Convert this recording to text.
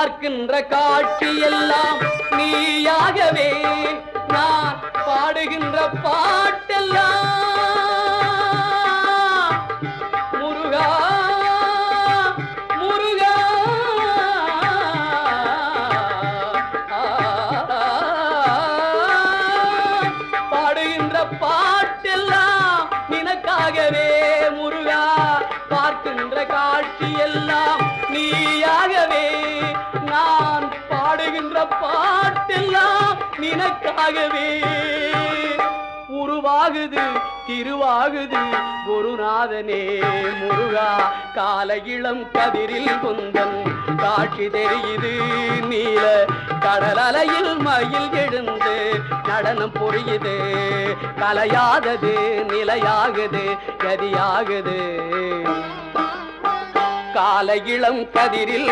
பார்க்கின்ற காட்சி எல்லாம் நீயாகவே நான் பாடுகின்ற பாட்டெல்லாம் முருகா முருகா பாடுகின்ற பாட்டெல்லாம் நினக்காகவே முருகா பார்க்கின்ற காட்சி எல்லாம் நீயாகவே நான் பாடுகின்ற பாட்டெல்லாம் நினக்காகவே உருவாகுது திருவாகுது குருநாதனே முருகா கால இளம் கதிரில் குந்தன் காட்சி தெரியுது நீல கடல் அலையில் மயில் எழுந்து நடனம் புரியுது கலையாதது நிலையாகுது கதியாகுது கால இளம் கதிரில்